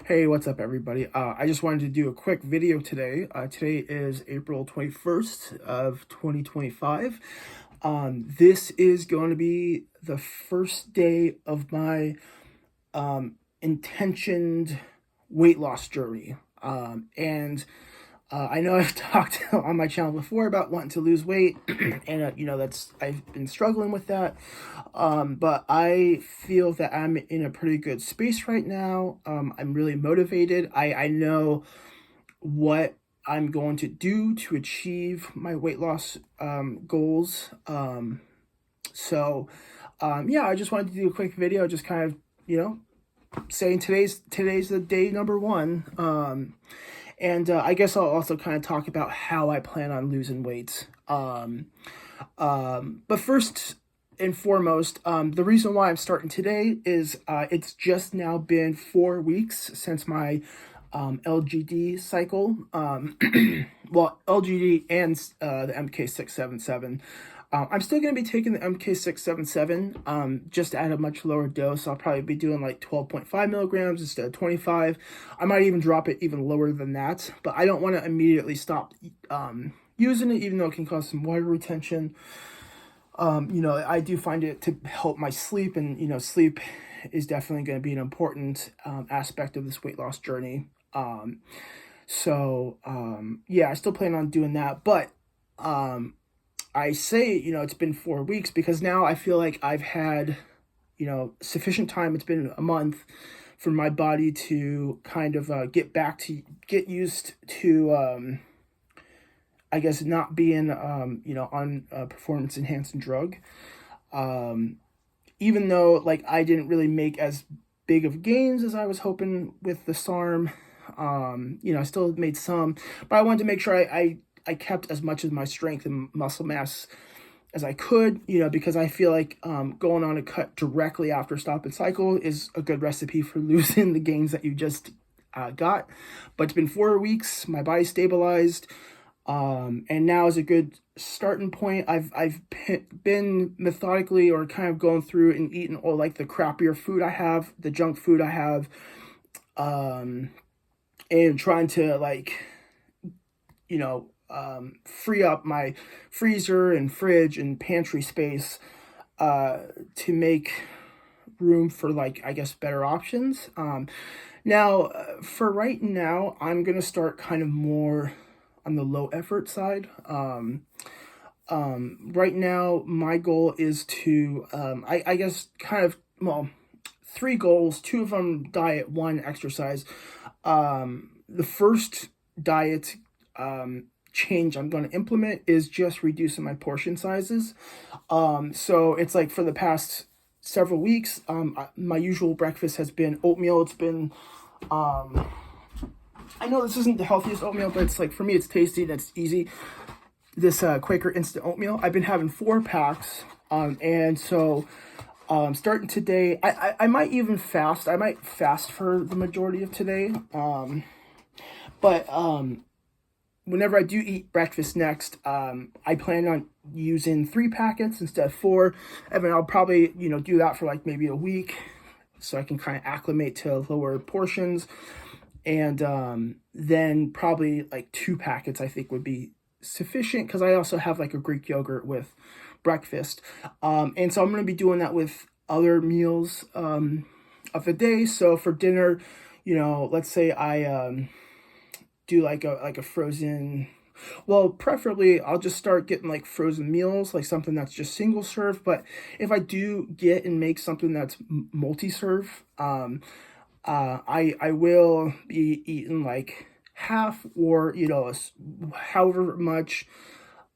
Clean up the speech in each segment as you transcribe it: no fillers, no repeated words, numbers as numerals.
Hey, what's up, everybody? I just wanted to do a quick video today. Today is April 21st of 2025. This is going to be the first day of my intentioned weight loss journey. And I know I've talked on my channel before about wanting to lose weight, and I've been struggling with that. But I feel that I'm in a pretty good space right now. I'm really motivated. I know what I'm going to do to achieve my weight loss goals. Yeah, I just wanted to do a quick video, just kind of saying today's the day number one. And I guess I'll also kind of talk about how I plan on losing weight. But first and foremost, the reason why I'm starting today is it's just now been 4 weeks since my LGD cycle. Well, LGD and the MK677. I'm still going to be taking the MK677 just at a much lower dose. I'll probably be doing like 12.5 milligrams instead of 25. I might even drop it even lower than that, but I don't want to immediately stop using it, even though it can cause some water retention. I do find it to help my sleep, and sleep is definitely going to be an important aspect of this weight loss journey. Yeah, I still plan on doing that, but I say, it's been 4 weeks because now I feel like I've had, sufficient time. It's been a month for my body to kind of get used to, I guess, not being, on a performance enhancing drug. Even though, like, I didn't really make as big of gains as I was hoping with the SARM, I still made some, but I wanted to make sure I kept as much of my strength and muscle mass as I could, because I feel like going on a cut directly after stop and cycle is a good recipe for losing the gains that you just got. But it's been 4 weeks, my body's stabilized, and now is a good starting point. I've been methodically or kind of going through and eating all like the crappier food I have, the junk food I have, and trying to free up my freezer and fridge and pantry space to make room for, like, I guess, better options. Now, for right now, I'm going to start kind of more on the low effort side. Right now, my goal is to, I guess, kind of, well, 3 goals, 2 of them diet, 1 exercise. The first diet change I'm going to implement is just reducing my portion sizes. So it's like for the past several weeks, my usual breakfast has been oatmeal. It's been, I know this isn't the healthiest oatmeal, but it's like, for me, it's tasty and it's easy. This Quaker instant oatmeal, I've been having 4 packs. And so starting today, I might even fast. I might fast for the majority of today. But whenever I do eat breakfast next, I plan on using 3 packets instead of 4. And then I'll probably, do that for like maybe a week so I can kind of acclimate to lower portions. And then probably like 2 packets I think would be sufficient, because I also have like a Greek yogurt with breakfast. And so I'm going to be doing that with other meals of the day. So for dinner, let's say I do like a frozen, well, preferably I'll just start getting like frozen meals, like something that's just single serve. But if I do get and make something that's multi-serve, I will be eating like half, or however much,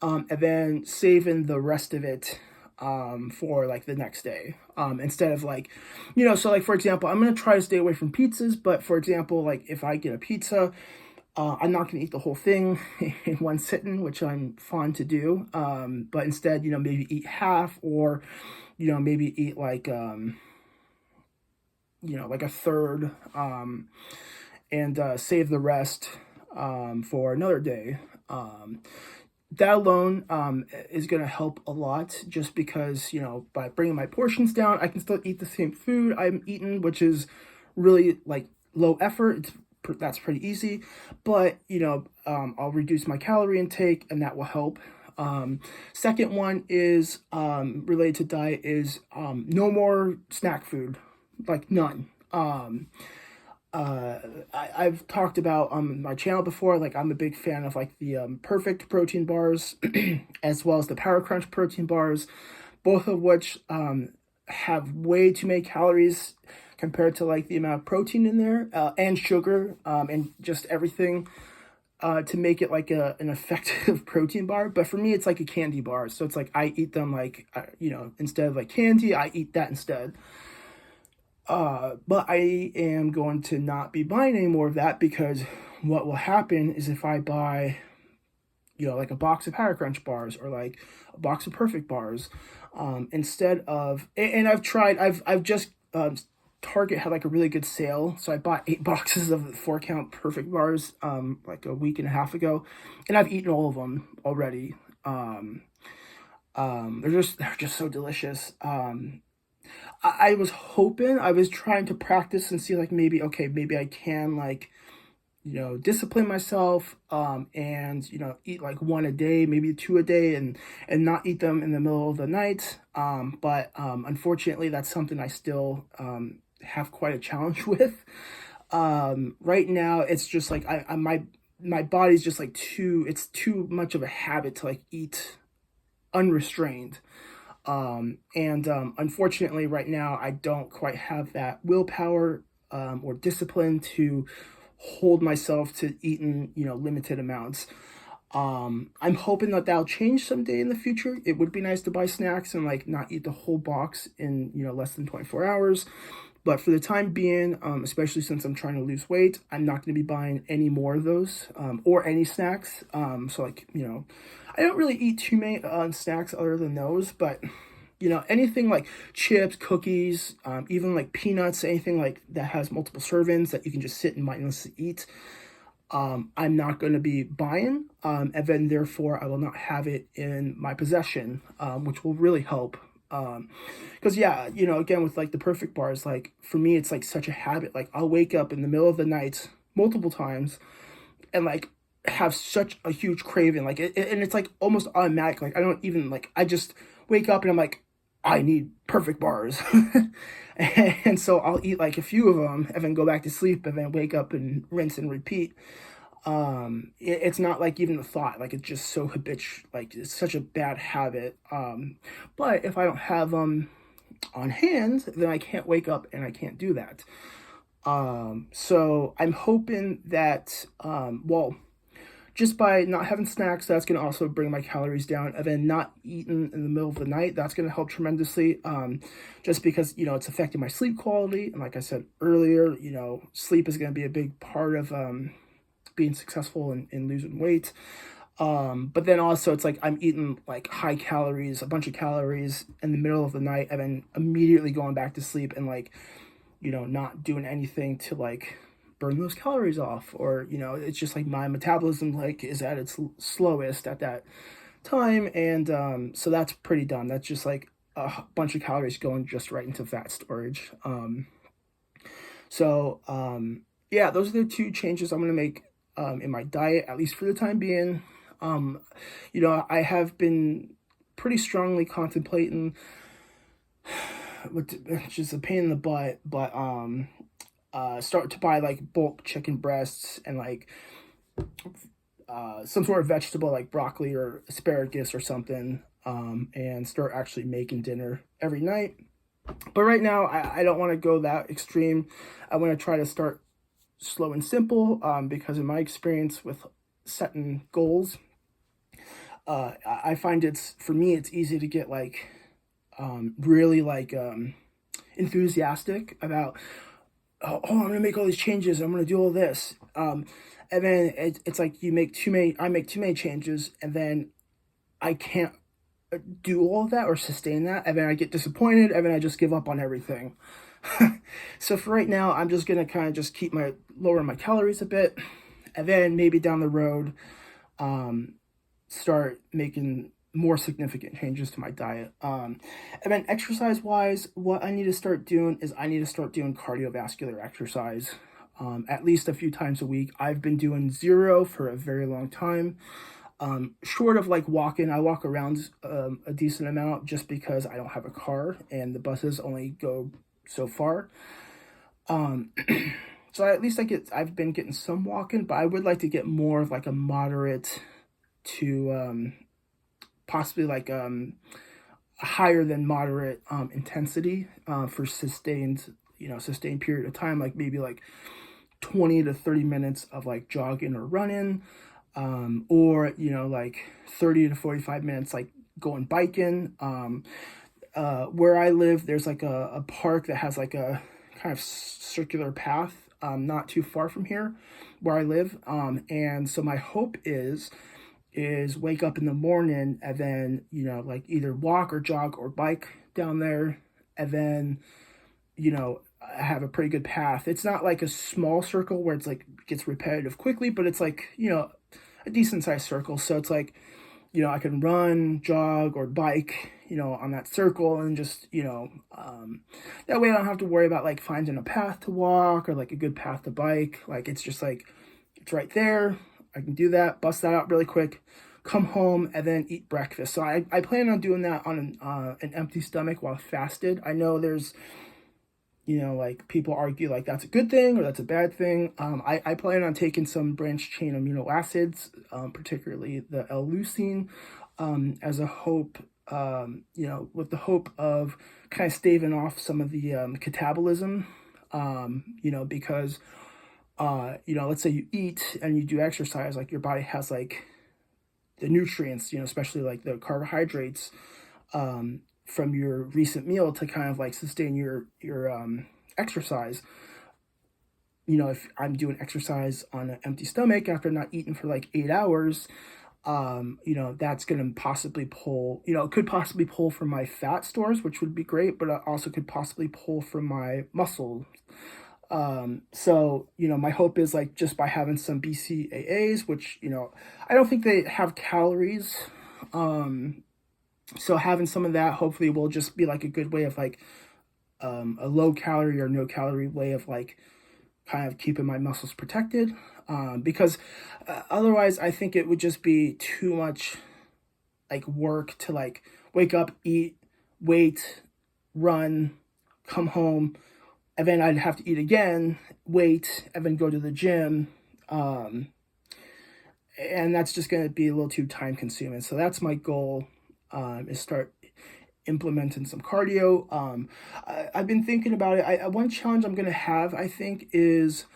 and then saving the rest of it for like the next day, instead of like, so like, for example, I'm going to try to stay away from pizzas. But for example, like if I get a pizza, I'm not going to eat the whole thing in one sitting, which I'm fond to do. But instead, maybe eat half, or, maybe eat like, like a third, and save the rest for another day. That alone is going to help a lot, just because, by bringing my portions down, I can still eat the same food I'm eating, which is really like low effort. That's pretty easy, but I'll reduce my calorie intake, and that will help. Second one is related to diet is no more snack food, like none. I've talked about on my channel before, like I'm a big fan of like the Perfect protein bars, as well as the Power Crunch protein bars, both of which have way too many calories compared to like the amount of protein in there, and sugar, and just everything, to make it like an effective protein bar. But for me, it's like a candy bar. So it's like I eat them like, instead of like candy, I eat that instead. But I am going to not be buying any more of that, because what will happen is if I buy, like a box of Power Crunch bars or like a box of Perfect bars, instead of, and I've just, Target had like a really good sale, so I bought 8 boxes of 4 count Perfect bars like a week and a half ago, and I've eaten all of them already. They're just so delicious. I was hoping, I was trying to practice and see like maybe, okay, maybe I can like, discipline myself, and eat like one a day, maybe two a day, and not eat them in the middle of the night. But unfortunately, that's something I still have quite a challenge with. Right now, it's just like my body's just like it's too much of a habit to like eat unrestrained. And unfortunately, right now, I don't quite have that willpower, or discipline to hold myself to eating, limited amounts. I'm hoping that that'll change someday in the future. It would be nice to buy snacks and like not eat the whole box in, less than 24 hours. But for the time being, especially since I'm trying to lose weight, I'm not going to be buying any more of those, or any snacks. So like, I don't really eat too many snacks other than those, but anything like chips, cookies, even like peanuts, anything like that has multiple servings that you can just sit and mindlessly eat, I'm not going to be buying, and then therefore I will not have it in my possession, which will really help. Because yeah, again, with like the Perfect bars, like for me, it's like such a habit. Like I'll wake up in the middle of the night multiple times and like have such a huge craving, like and it's like almost automatic. Like I don't even like, I just wake up and I'm like, I need Perfect bars. And so I'll eat like a few of them and then go back to sleep and then wake up and rinse and repeat. It's not like even a thought, like it's just so habitual, like it's such a bad habit. But if I don't have them on hand, then I can't wake up and I can't do that. So I'm hoping that, well, just by not having snacks, that's going to also bring my calories down. And then not eating in the middle of the night, that's going to help tremendously. Just because, it's affecting my sleep quality. And like I said earlier, sleep is going to be a big part of being successful in losing weight. But then also it's like I'm eating like high calories, a bunch of calories in the middle of the night, and then immediately going back to sleep and like, not doing anything to like burn those calories off, or it's just like my metabolism like is at its slowest at that time, and so that's pretty dumb. That's just like a bunch of calories going just right into fat storage. Yeah, those are the two changes I'm going to make in my diet, at least for the time being. I have been pretty strongly contemplating, which is a pain in the butt, but start to buy like bulk chicken breasts and like some sort of vegetable like broccoli or asparagus or something, and start actually making dinner every night. But right now, I don't want to go that extreme. I want to try to start slow and simple, because in my experience with setting goals, I find for me, it's easy to get like really like enthusiastic about, oh, I'm gonna make all these changes, I'm gonna do all this, and then it's like I make too many changes, and then I can't do all of that or sustain that, and then I get disappointed, and then I just give up on everything. So for right now, I'm just gonna kind of just lower my calories a bit, and then maybe down the road, start making more significant changes to my diet. And then exercise wise, what I need to start doing is I need to start doing cardiovascular exercise. at least a few times a week. I've been doing 0 for a very long time. Short of like walking, I walk around a decent amount just because I don't have a car and the buses only go so far. Um, so at least I've been getting some walking, but I would like to get more of like a moderate to possibly like higher than moderate intensity for sustained period of time, like maybe like 20 to 30 minutes of like jogging or running, or like 30 to 45 minutes like going biking. Where I live, there's like a park that has like a kind of circular path, not too far from here where I live. And so my hope is wake up in the morning and then, like either walk or jog or bike down there, and then, I have a pretty good path. It's not like a small circle where it's like gets repetitive quickly, but it's like, a decent sized circle. So it's like, I can run, jog, or bike, on that circle, and just, that way I don't have to worry about like finding a path to walk or like a good path to bike. Like, it's just like, it's right there. I can do that, bust that out really quick, come home, and then eat breakfast. So I plan on doing that on an empty stomach while fasted. I know there's, like people argue like that's a good thing or that's a bad thing. I plan on taking some branched chain amino acids, particularly the L-leucine, as a hope, with the hope of kind of staving off some of the catabolism, because, let's say you eat and you do exercise, like your body has like the nutrients, especially like the carbohydrates, from your recent meal to kind of like sustain your exercise. If I'm doing exercise on an empty stomach after not eating for like 8 hours, that's going to possibly pull, it could possibly pull from my fat stores, which would be great, but it also could possibly pull from my muscle. So, my hope is like just by having some BCAAs, which, I don't think they have calories. So having some of that hopefully will just be like a good way of like a low calorie or no calorie way of like kind of keeping my muscles protected. Because otherwise I think it would just be too much like work to like wake up, eat, wait, run, come home, and then I'd have to eat again, wait, and then go to the gym. And that's just going to be a little too time consuming. So that's my goal, is start implementing some cardio. I've been thinking about it. One challenge I'm going to have, I think, is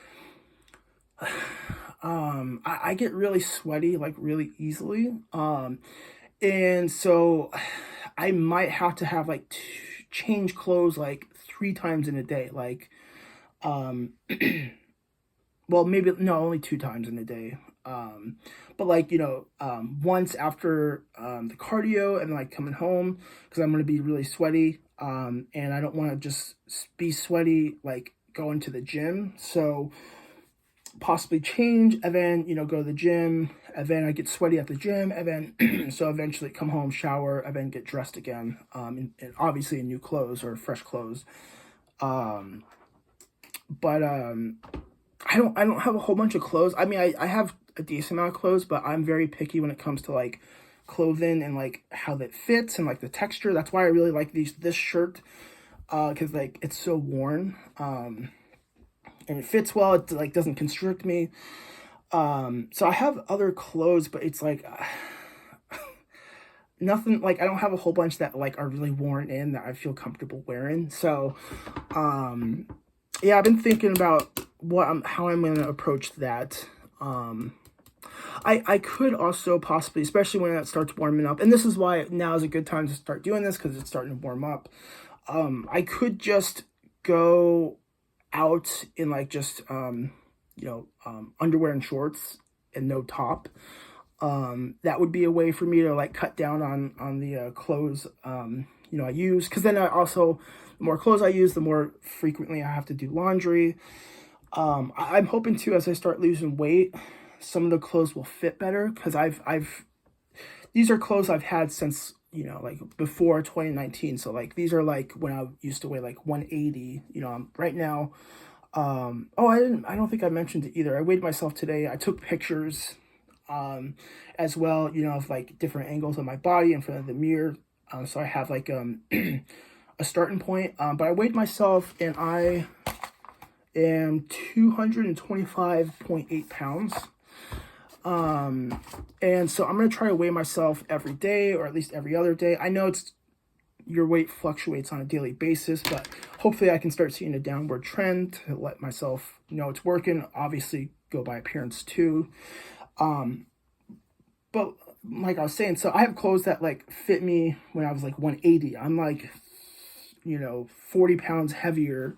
I get really sweaty, like really easily. And so I might have to have like change clothes like 3 times in a day. Like, well, maybe, no, only 2 times in a day. But like, once after the cardio and like coming home, because I'm going to be really sweaty. And I don't want to just be sweaty, like going to the gym. So possibly change and then, go to the gym, and then I get sweaty at the gym, and then, so eventually come home, shower, and then get dressed again. And obviously in new clothes or fresh clothes. But I don't have a whole bunch of clothes. I mean, I have a decent amount of clothes, but I'm very picky when it comes to like clothing and like how that fits and like the texture. That's why I really like this shirt, because like it's so worn, and it fits well. It like doesn't constrict me. So I have other clothes, but it's like nothing, like I don't have a whole bunch that like are really worn in that I feel comfortable wearing. So yeah, I've been thinking about how I'm going to approach that. I could also possibly, especially when it starts warming up, and this is why now is a good time to start doing this, because it's starting to warm up. I could just go out in like just underwear and shorts and no top. That would be a way for me to like cut down on the clothes I use, because then the more clothes I use, the more frequently I have to do laundry. I'm hoping to, as I start losing weight, some of the clothes will fit better, because these are clothes I've had since, like before 2019. So like, these are like when I used to weigh like 180, right now, Oh, I don't think I mentioned it either. I weighed myself today. I took pictures, um, as well, of like different angles of my body in front of the mirror. So I have like, a starting point. But I weighed myself and I am 225.8 pounds. And so I'm going to try to weigh myself every day or at least every other day. I know your weight fluctuates on a daily basis, but hopefully I can start seeing a downward trend to let myself know it's working. Obviously go by appearance too. But like I was saying, so I have clothes that like fit me when I was like 180. I'm like, 40 pounds heavier.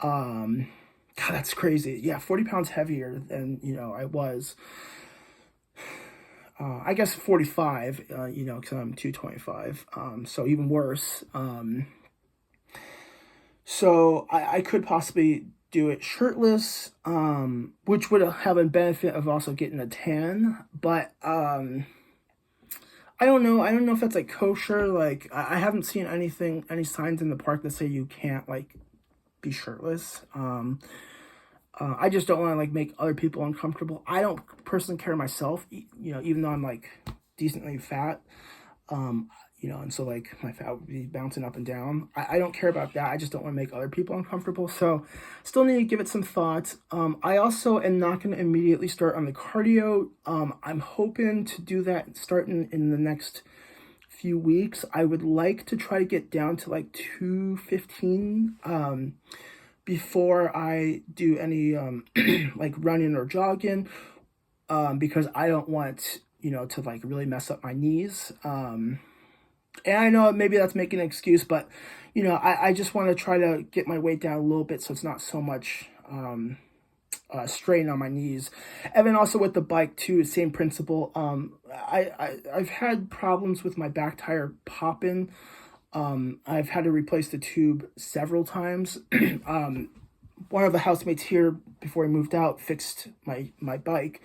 God, that's crazy. Yeah, 40 pounds heavier than, I was. I guess 45, because I'm 225. So even worse. So I could possibly do it shirtless, which would have a benefit of also getting a tan. But I don't know. I don't know if that's like kosher. Like I haven't seen any signs in the park that say you can't like be shirtless. I just don't want to like make other people uncomfortable. I don't personally care myself, even though I'm like decently fat. Um, and so like my fat would be bouncing up and down. I don't care about that. I just don't want to make other people uncomfortable. So still need to give it some thought. I also am not going to immediately start on the cardio. I'm hoping to do that starting in the next few weeks. I would like to try to get down to like 215 before I do any like running or jogging, because I don't want to like really mess up my knees. And I know maybe that's making an excuse, but I just want to try to get my weight down a little bit so it's not so much strain on my knees. And then also with the bike too, same principle. I've had problems with my back tire popping. I've had to replace the tube several times. One of the housemates here before I moved out fixed my bike,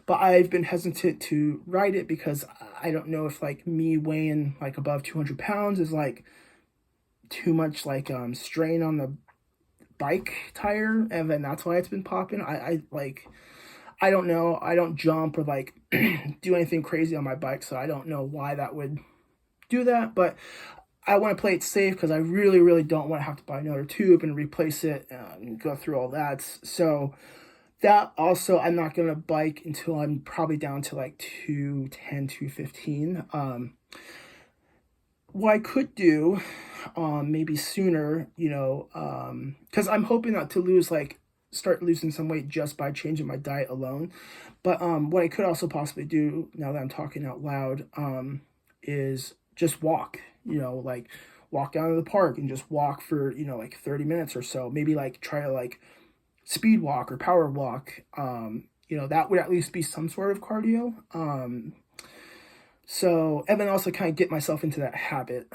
but I've been hesitant to ride it because I don't know if like me weighing like above 200 pounds is like too much like strain on the bike tire, and then that's why it's been popping. I don't know. I don't jump or like do anything crazy on my bike, so I don't know why that would do that, but I want to play it safe because I really, really don't want to have to buy another tube and replace it and go through all that. So that also, I'm not going to bike until I'm probably down to like 210, 215. What I could do, maybe sooner, because I'm hoping not to start losing some weight just by changing my diet alone. But what I could also possibly do now that I'm talking out loud, is just walk, like walk down to the park and just walk for, like 30 minutes or so. Maybe like try to like speed walk or power walk. That would at least be some sort of cardio. So, and then also kind of get myself into that habit.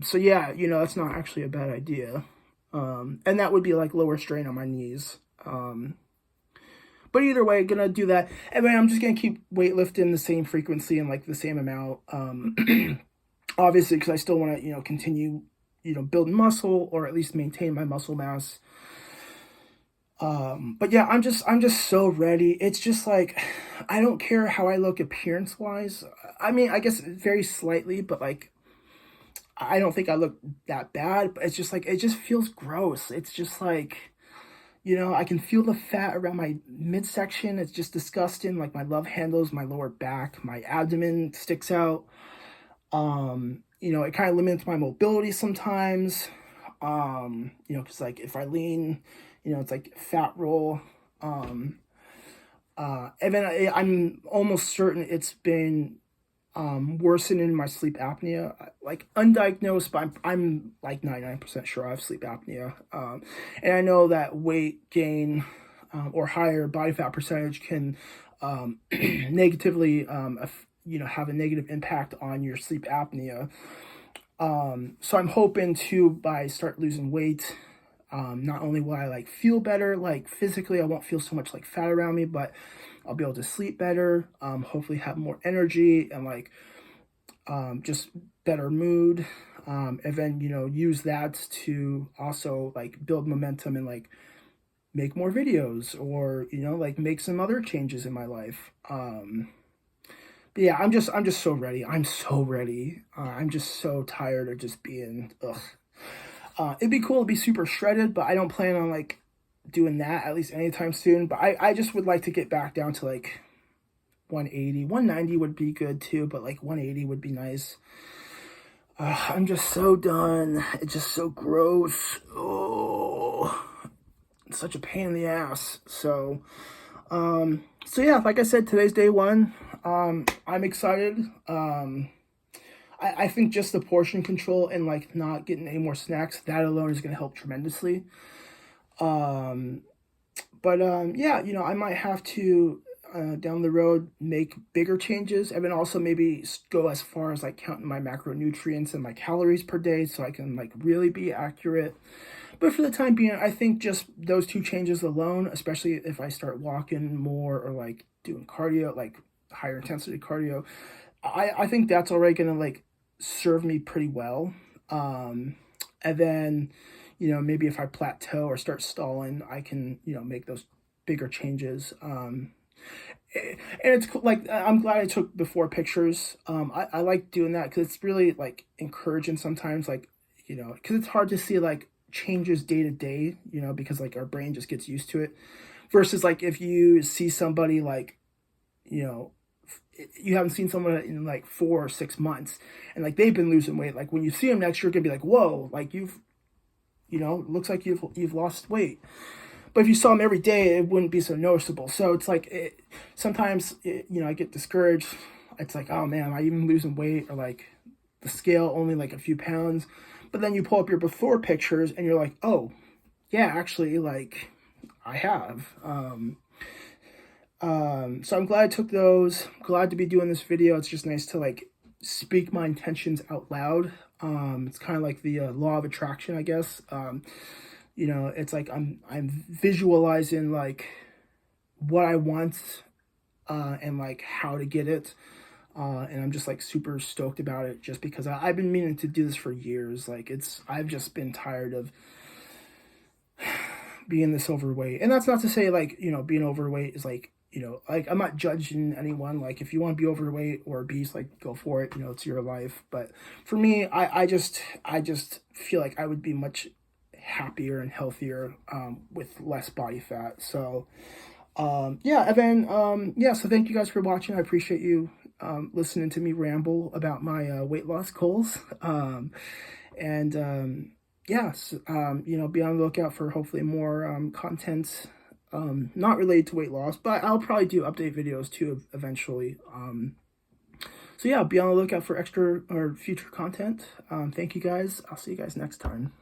So yeah, that's not actually a bad idea. And that would be like lower strain on my knees. But either way, gonna do that. And then I'm just gonna keep weightlifting the same frequency and like the same amount. Obviously, because I still want to, continue, building muscle or at least maintain my muscle mass. But yeah, I'm just so ready. It's just like, I don't care how I look appearance wise. I mean, I guess very slightly, but like, I don't think I look that bad, but it's just like, it just feels gross. It's just like, I can feel the fat around my midsection. It's just disgusting. Like my love handles, my lower back, my abdomen sticks out. It kind of limits my mobility sometimes. Because like if I lean, it's like fat roll. And then I'm almost certain it's been worsening my sleep apnea, like undiagnosed, but I'm like 99% sure I have sleep apnea. And I know that weight gain or higher body fat percentage can negatively, have a negative impact on your sleep apnea. So I'm hoping to, by start losing weight, not only will I like feel better, like physically, I won't feel so much like fat around me, but I'll be able to sleep better, hopefully have more energy and like, just better mood. And then, use that to also like build momentum and like make more videos, or, you know, like make some other changes in my life. But yeah, I'm just so ready. I'm so ready. I'm just so tired of just being, ugh. It'd be cool to be super shredded, but I don't plan on like doing that at least anytime soon. But I just would like to get back down to like 180. 190 would be good too, but like 180 would be nice. I'm just so done. It's just so gross. Oh, it's such a pain in the ass. So yeah, like I said, today's day one. I'm excited. I think just the portion control and like not getting any more snacks, that alone is going to help tremendously. Yeah, you know, I might have to down the road make bigger changes, and then also maybe go as far as like counting my macronutrients and my calories per day so I can like really be accurate. But for the time being, I think just those two changes alone, especially if I start walking more or like doing cardio, like higher intensity cardio, I think that's already gonna like serve me pretty well. And then, you know, maybe if I plateau or start stalling, I can, you know, make those bigger changes. And it's cool, like I'm glad I took before pictures. I like doing that because it's really like encouraging sometimes, like, you know, because it's hard to see like changes day to day, you know, because like our brain just gets used to it. Versus like if you see somebody like, you know, you haven't seen someone in like 4 or 6 months and like they've been losing weight. Like when you see them next, you're gonna be like, whoa, like you know, looks like you've lost weight. But if you saw them every day, it wouldn't be so noticeable. So it's like sometimes, you know, I get discouraged. It's like, oh man, am I even losing weight? Or like the scale only like a few pounds. But then you pull up your before pictures and you're like, oh, yeah, actually, like I have. So I'm glad I took those. I'm glad to be doing this video. It's just nice to like speak my intentions out loud. It's kind of like the law of attraction, I guess. You know, it's like I'm visualizing like what I want and like how to get it. And I'm just like super stoked about it just because I've been meaning to do this for years. Like I've just been tired of being this overweight. And that's not to say like, you know, being overweight is like, you know, like I'm not judging anyone. Like if you want to be overweight or obese, like go for it. You know, it's your life. But for me, I just feel like I would be much happier and healthier with less body fat. So yeah, and then yeah, so thank you guys for watching. I appreciate you listening to me ramble about my weight loss goals. Yes, you know, be on the lookout for hopefully more content not related to weight loss, but I'll probably do update videos too eventually. So yeah, be on the lookout for extra or future content. Thank you guys. I'll see you guys next time.